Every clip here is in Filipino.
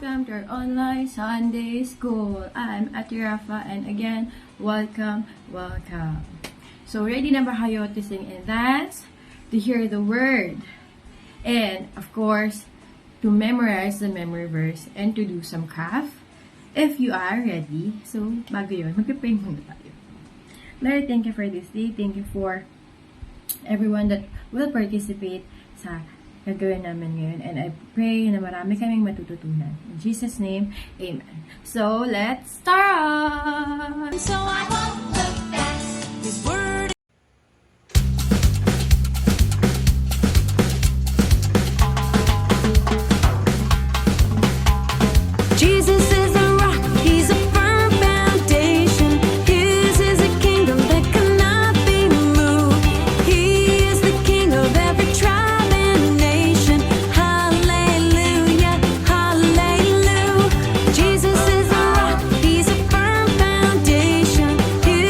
welcome to our online Sunday school. I'm Ate Rafa and again, welcome. So ready na ba kayo to sing and dance, to hear the word, and of course, to memorize the memory verse and to do some craft? If you are ready, so bago yun, mag-pray muna tayo. Lord, thank you for this day. Thank you for everyone that will participate sa gagawin namin ngayon. And I pray na marami kaming matututunan. In Jesus' name, Amen. So, let's start! So I won't look back. His word. Jesus is a rock, he's a firm foundation. His is a kingdom that cannot be moved. He is the king of every tribe and nation. Hallelujah, hallelujah. Jesus is a rock, he's a firm foundation. His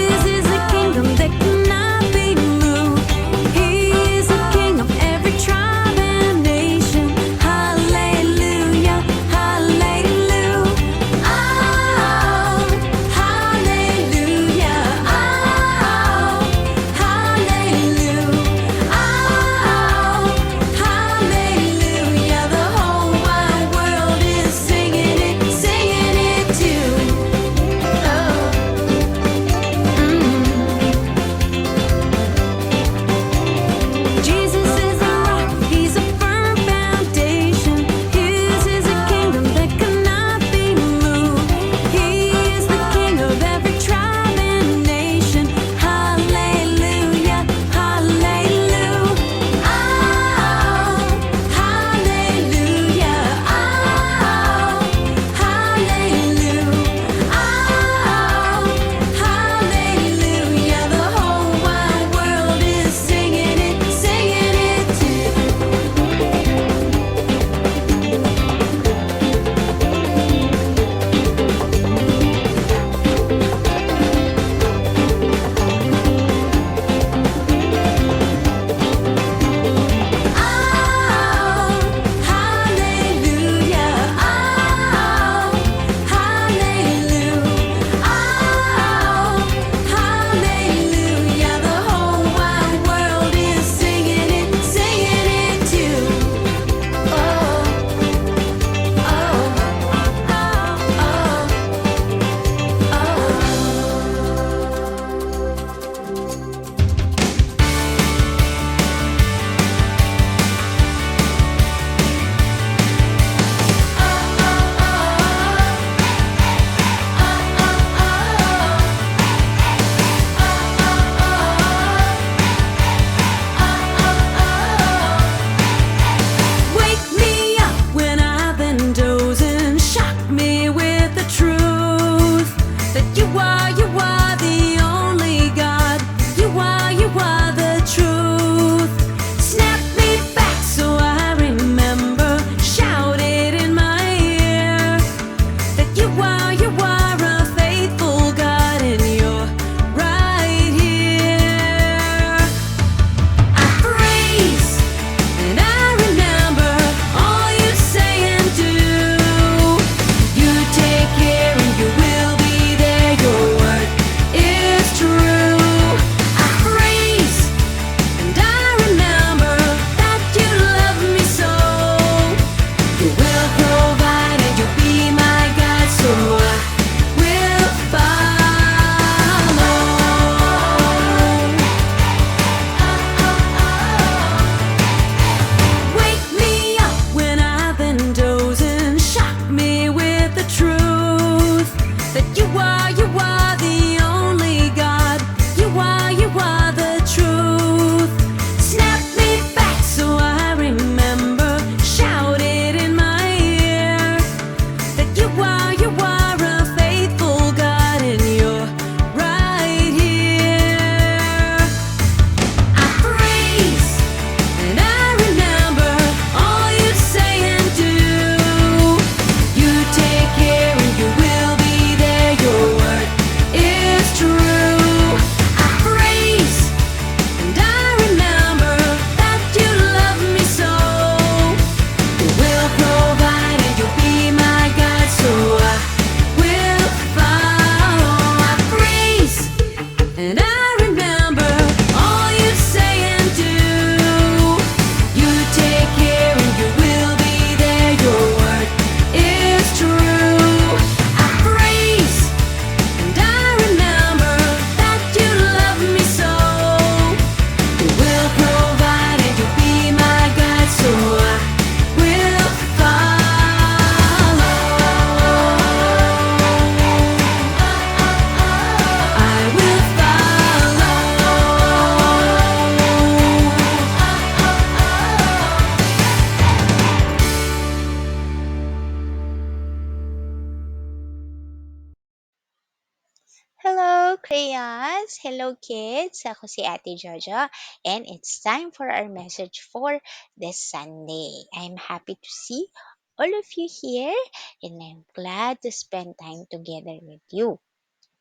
Hello, crayons! Hello, kids! Ako si Ate Jojo, and it's time for our message for this Sunday. I'm happy to see all of you here, and I'm glad to spend time together with you.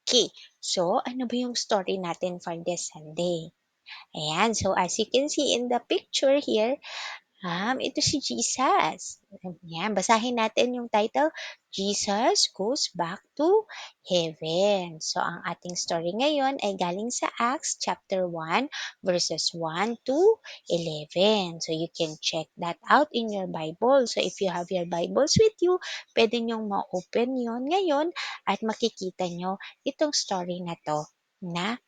Okay, so ano ba yung story natin for this Sunday? Ayan, so as you can see in the picture here, ito si Jesus. Yan, basahin natin yung title, Jesus Goes Back to Heaven. So, ang ating story ngayon ay galing sa Acts chapter 1, verses 1 to 11. So, you can check that out in your Bible. So, if you have your Bibles with you, pwede nyong ma-open yon ngayon at makikita nyo itong story na to na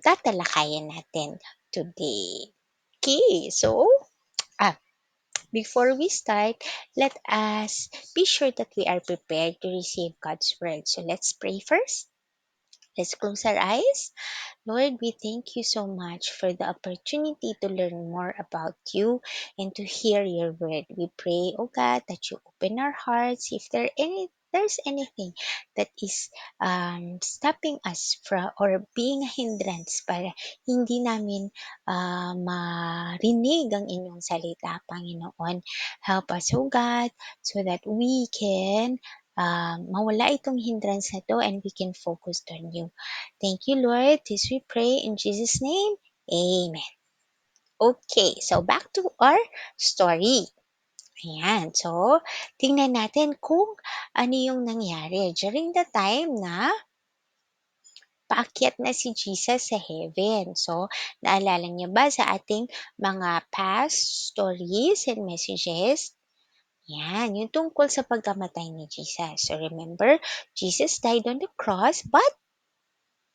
tatalakayan natin today. Okay, so Ah, before we start, let us be sure that we are prepared to receive God's word. So let's pray first. Let's close our eyes. Lord, we thank you so much for the opportunity to learn more about you and to hear your word. We pray, oh God, that you open our hearts if there's anything that is stopping us from or being a hindrance para hindi namin marinig ang inyong salita, Panginoon. Help us, oh God, so that we can mawala itong hindrance na to and we can focus on you. Thank you, Lord. This we pray in Jesus' name. Amen. Okay, so back to our story. Ayan, so tingnan natin kung ano yung nangyari during the time na paakyat na si Jesus sa heaven. So, naalala niyo ba sa ating mga past stories and messages? Yan, yung tungkol sa pagkamatay ni Jesus. So, remember, Jesus died on the cross, but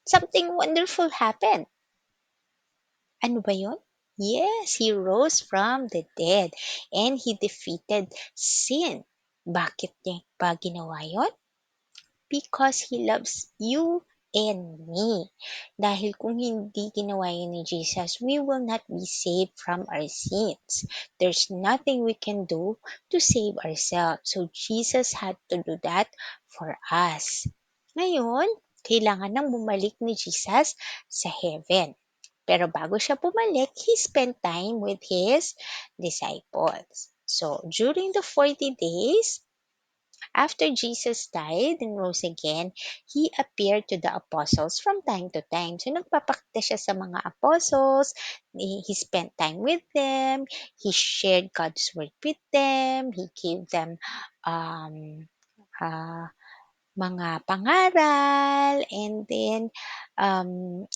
something wonderful happened. Ano ba yun? Yes, he rose from the dead and he defeated sin. Bakit niya ba ginawa yun? Because he loves you and me. Dahil kung hindi ginawa yun ni Jesus, we will not be saved from our sins. There's nothing we can do to save ourselves. So Jesus had to do that for us. Ngayon, kailangan nang bumalik ni Jesus sa heaven. Pero bago siya bumalik, he spent time with his disciples. So, during the 40 days, after Jesus died and rose again, he appeared to the apostles from time to time. So, nagpapakita siya sa mga apostles, he spent time with them, he shared God's word with them, he gave them um, uh, mga pangaral, and then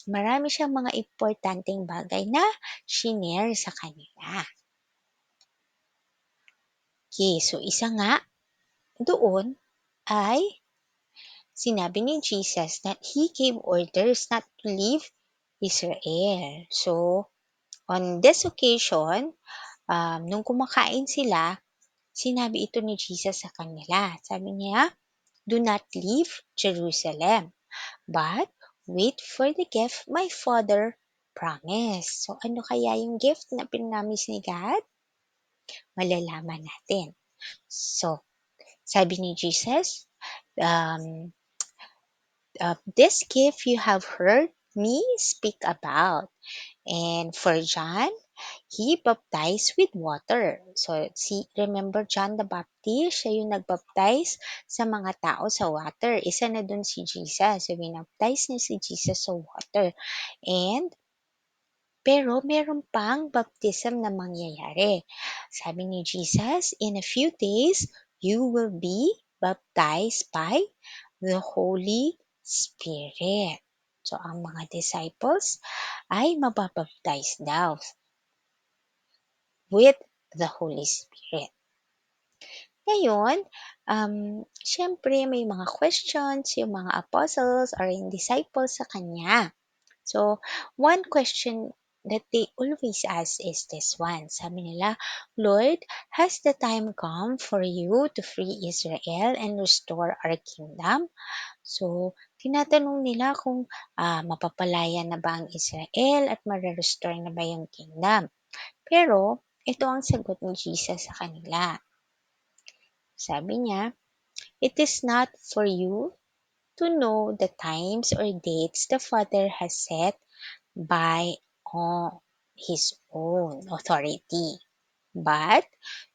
marami siyang mga importanteng bagay na shinare sa kanila. Okay, so isa nga doon ay sinabi ni Jesus that he gave orders not to leave Israel. So, on this occasion, nung kumakain sila, sinabi ito ni Jesus sa kanila. Sabi niya, "Do not leave Jerusalem, but wait for the gift my Father promised." So, ano kaya yung gift na pinamis ni God? Malalaman natin. So, sabi ni Jesus, um, this gift you have heard me speak about. And for John, he baptized with water. So, remember John the Baptist, siya yung nagbaptize sa mga tao sa water. Isa na dun si Jesus. So, binaptize niya si Jesus sa water. Pero meron pang baptism na mangyayari. Sabi ni Jesus, in a few days, you will be baptized by the Holy Spirit. So, ang mga disciples ay mababaptize daw with the Holy Spirit. Ngayon, syempre may mga questions yung mga apostles or yung disciples sa kanya. So, one question that they always ask is this one. Sabi nila, "Lord, has the time come for you to free Israel and restore our kingdom?" So, tinatanong nila kung mapapalaya na ba ang Israel at mare-restore na ba yung kingdom. Pero, ito ang sagot ni Jesus sa kanila. Sabi niya, "It is not for you to know the times or dates the Father has set by on his own authority. But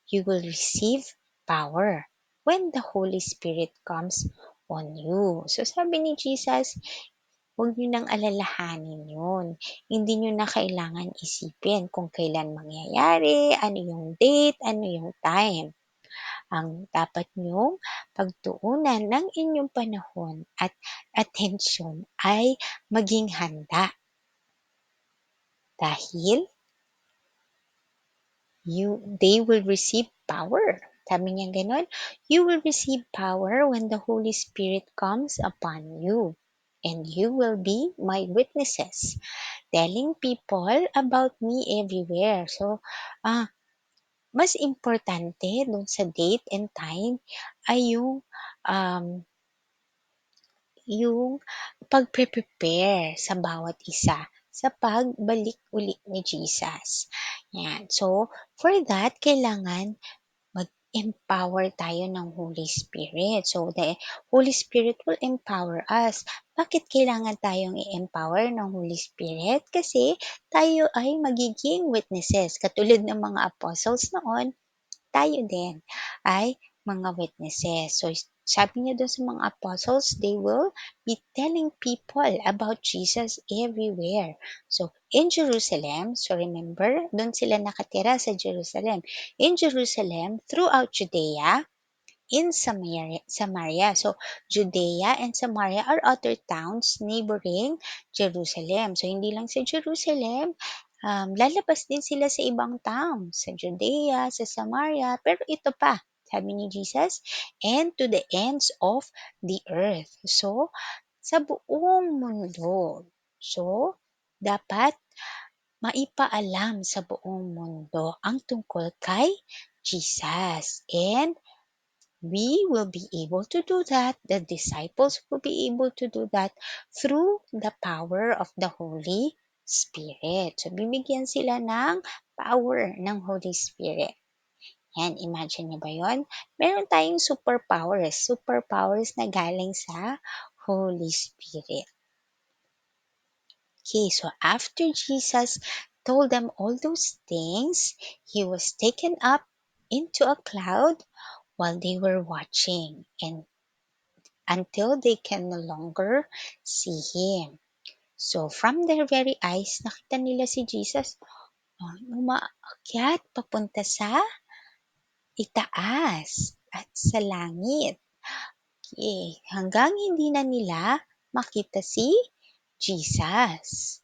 you will receive power when the Holy Spirit comes on you. So sabi ni Jesus, huwag niyo nang alalahanin yun. Hindi niyo na kailangan isipin kung kailan mangyayari, ano yung date, ano yung time. Ang dapat niyong pagtuunan ng inyong panahon at atensyon ay maging handa dahil they will receive power. Sabi niya gano'n, you will receive power when the Holy Spirit comes upon you. And you will be my witnesses, telling people about me everywhere. So, mas importante dun sa date and time ay yung pagpe-prepare sa bawat isa sa pagbalik uli ni Jesus. Yan. So, for that, kailangan mag-empower tayo ng Holy Spirit. So, the Holy Spirit will empower us. Bakit kailangan tayong i-empower ng Holy Spirit? Kasi tayo ay magiging witnesses. Katulad ng mga apostles noon, tayo din ay mga witnesses. So, sabi niya doon sa mga apostles, they will be telling people about Jesus everywhere. So, in Jerusalem, so remember, doon sila nakatira sa Jerusalem. In Jerusalem, throughout Judea, in Samaria. So, Judea and Samaria are other towns neighboring Jerusalem. So, hindi lang sa Jerusalem, lalabas din sila sa ibang towns, sa Judea, sa Samaria, pero ito pa, sabi ni Jesus, and to the ends of the earth. So, sa buong mundo. So, dapat maipaalam sa buong mundo ang tungkol kay Jesus. And we will be able to do that. The disciples will be able to do that through the power of the Holy Spirit. So, bibigyan sila ng power ng Holy Spirit. Yan, imagine niyo ba yun? Meron tayong superpowers. Superpowers na galing sa Holy Spirit. Okay, so after Jesus told them all those things, he was taken up into a cloud while they were watching and until they can no longer see him. So from their very eyes, nakita nila si Jesus umaakyat papunta sa itaas at sa langit. Okay, hanggang hindi na nila makita si Jesus.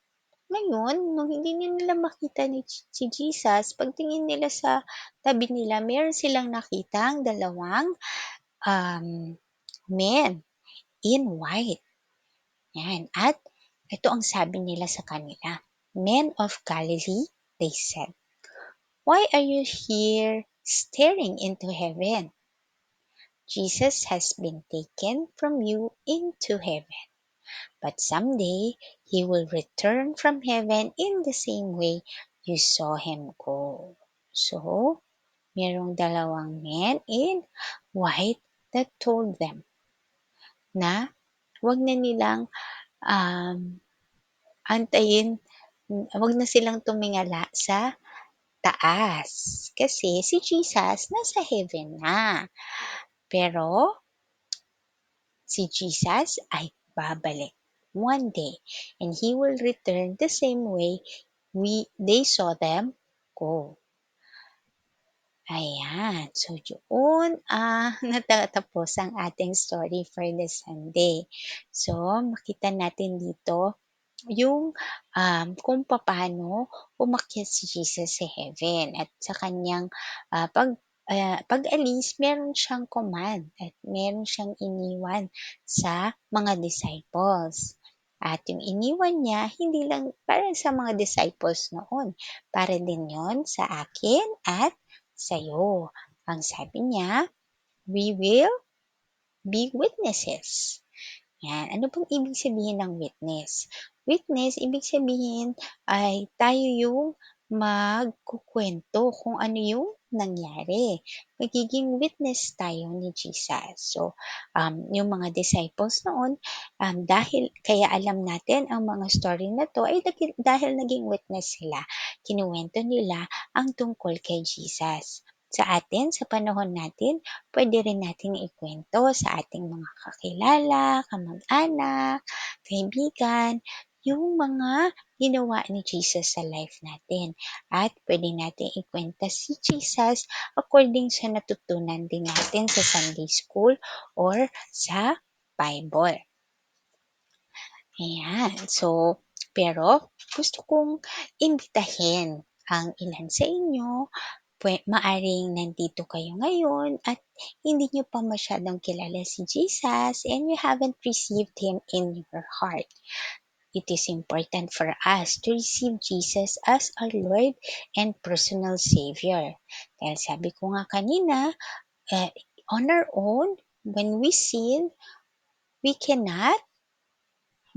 Ngayon, nung hindi nila makita si Jesus, pagtingin nila sa tabi nila, meron silang nakitang dalawang men in white. Yan. At ito ang sabi nila sa kanila. Men of Galilee, they said, why are you here staring into heaven? Jesus has been taken from you into heaven. But someday, he will return from heaven in the same way you saw him go. So, merong dalawang men in white that told them na wag na nilang antayin, wag na silang tumingala sa taas. Kasi si Jesus nasa heaven na. Pero si Jesus ay babalik one day and he will return the same way they saw them go. Ayan. So, yun, natatapos ang ating story for this Sunday. So, makita natin dito yung kung paano umakyat si Jesus sa heaven at sa kanyang pag-alis, meron siyang command at meron siyang iniwan sa mga disciples. At yung iniwan niya, hindi lang para sa mga disciples noon, para din yon sa akin at sa'yo. Ang sabi niya, we will be witnesses. Yan. Ano pong ibig sabihin ng witness? Witness, ibig sabihin ay tayo yung magkukwento kung ano yung nangyari. Magiging witness tayo ni Jesus. So, yung mga disciples noon, dahil kaya alam natin ang mga story na to ay dahil naging witness sila. Kinuwento nila ang tungkol kay Jesus. Sa atin, sa panahon natin, pwede rin natin ikwento sa ating mga kakilala, kamag-anak, kaibigan, yung mga ginawa ni Jesus sa life natin. At pwede natin ikwenta si Jesus according sa natutunan din natin sa Sunday School or sa Bible. Ayan. So, pero gusto kong imbitahin ang ilan sa inyo. Maaring nandito kayo ngayon at hindi nyo pa masyadong kilala si Jesus and you haven't received Him in your heart. It is important for us to receive Jesus as our Lord and personal Savior. Dahil sabi ko nga kanina, on our own, when we sin, we cannot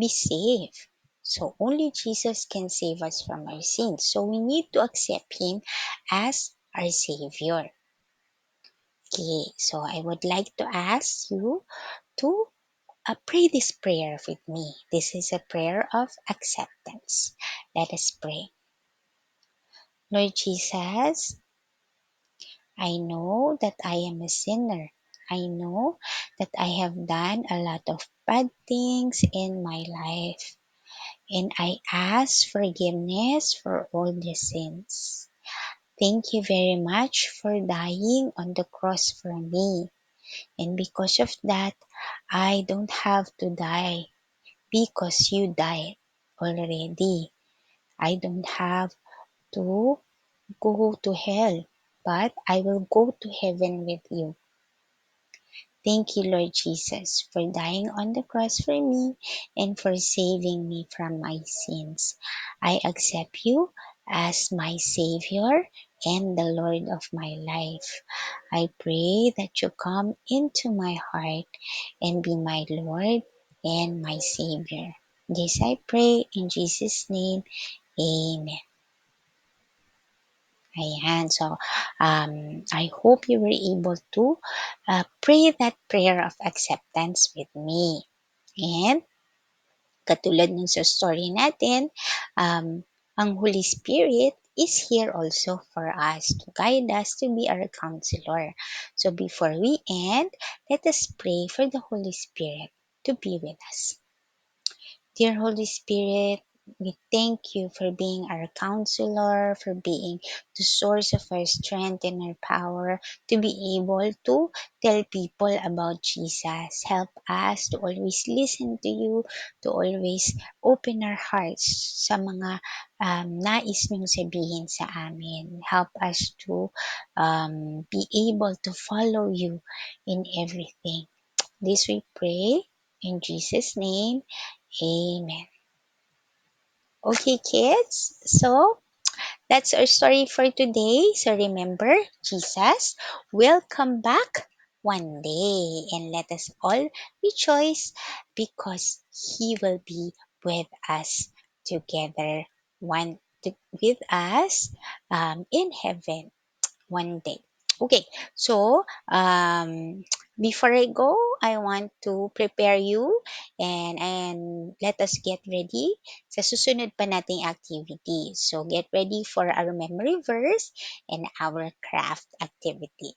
be saved. So only Jesus can save us from our sins. So we need to accept Him as our Savior. Okay, so I would like to ask you to pray this prayer with me. This is a prayer of acceptance. Let us pray. Lord Jesus, I know that I am a sinner. I know that I have done a lot of bad things in my life. And I ask forgiveness for all the sins. Thank you very much for dying on the cross for me. And because of that, I don't have to die because you died already. I don't have to go to hell, but I will go to heaven with you. Thank you, Lord Jesus, for dying on the cross for me and for saving me from my sins. I accept you as my Savior and the Lord of my life. I pray that you come into my heart and be my Lord and my Savior. This I pray in Jesus' name. Amen. Ayan. So, I hope you were able to pray that prayer of acceptance with me. And, katulad nun sa story natin, ang Holy Spirit is here also for us to guide us to be our counselor. So, before we end, let us pray for the Holy Spirit to be with us. Dear Holy Spirit, we thank you for being our counselor, for being the source of our strength and our power to be able to tell people about Jesus. Help us to always listen to you, to always open our hearts sa mga nais mong sabihin sa amin. Help us to be able to follow you in everything. This we pray in Jesus' name. Amen. Okay, kids. So, that's our story for today. So, remember, Jesus will come back one day. And let us all rejoice because He will be with us together, with us in heaven one day. Okay, so before I go, I want to prepare you and let us get ready sa susunod pa nating activity. So get ready for our memory verse and our craft activity.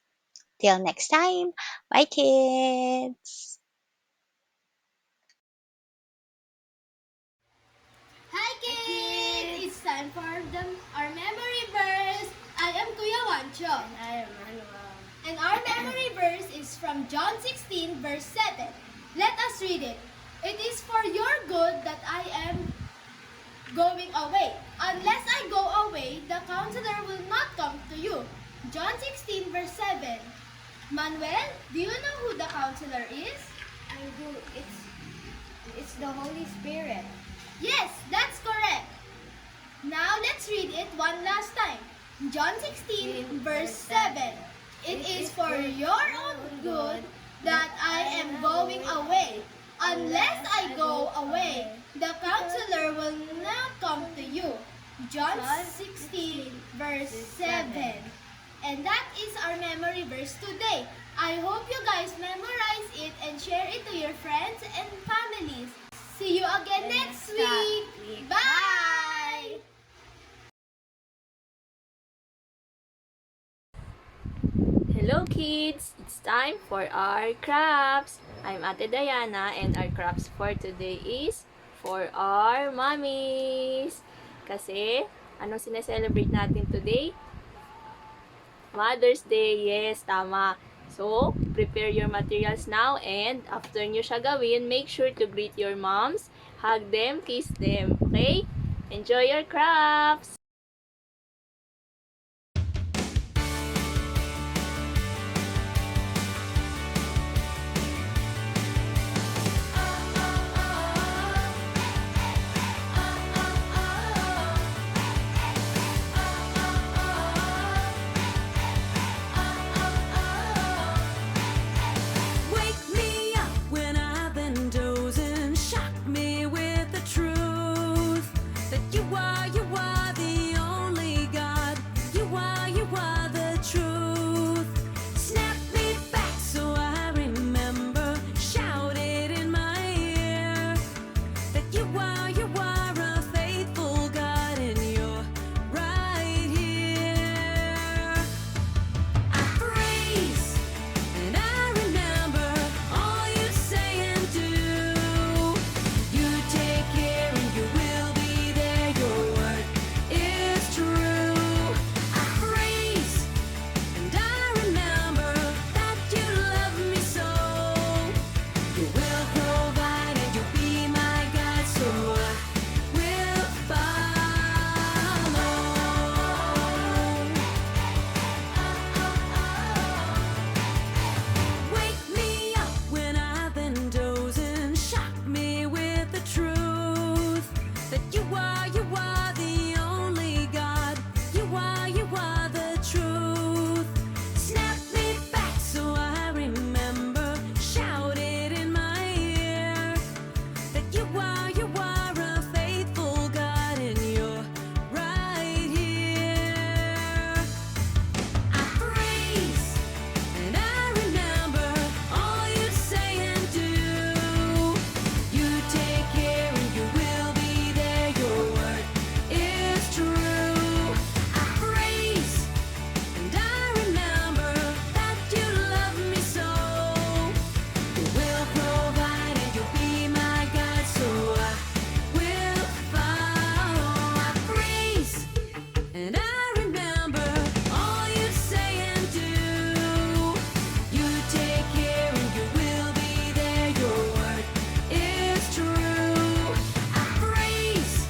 Till next time, bye kids! Hi kids! It's time for our memory verse. I am Kuya Wancho. And I am Manuel. And our memory verse is from John 16 verse 7. Let us read it. It is for your good that I am going away. Unless I go away, the counselor will not come to you. John 16 verse 7. Manuel, do you know who the counselor is? I do. It's the Holy Spirit. Yes, that's correct. Now let's read it one last time. John 16 verse 7. It is for your own good that I am going away. Unless I go away, the counselor will not come to you. John 16, verse 7. And that is our memory verse today. I hope you guys memorize it and share it to your friends and families. See you again next week. Bye! Hello kids! It's time for our crafts! I'm Ate Diana and our crafts for today is for our mommies! Kasi, anong sineselebrate natin today? Mother's Day! Yes, tama! So, prepare your materials now and after nyo siya gawin, make sure to greet your moms, hug them, kiss them, okay? Enjoy your crafts! Wake me up when I've been dozing. Shock me with the truth that you are the only God. You are the truth. Snap me back so I remember. Shout it in my ear that you are a faithful God and you're right here. I praise and I remember all you say and do. You take care and you will be there. Your word is true. I praise and I remember that you love me so. You will provide and you'll be my God, so I will follow. Wake me up when I've been dozing. Shock me with the truth that you are the only God. You are the truth. Snap me back so I remember. Shout it in my ear that you are a faithful God and you're right here. I praise and I remember all you say and do. You take care and you will be there. Your word is true. I praise and I remember that you love me so. You will provide and you'll be my God, so I will follow. I praise and I remember all you say and do. You take care and you will be there. Your word is true. I praise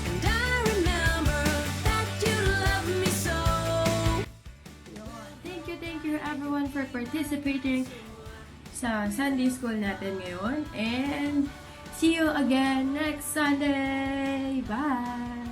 and I remember that you love me so. Thank you everyone for participating sa Sunday School natin ngayon. And see you again next Sunday. Bye!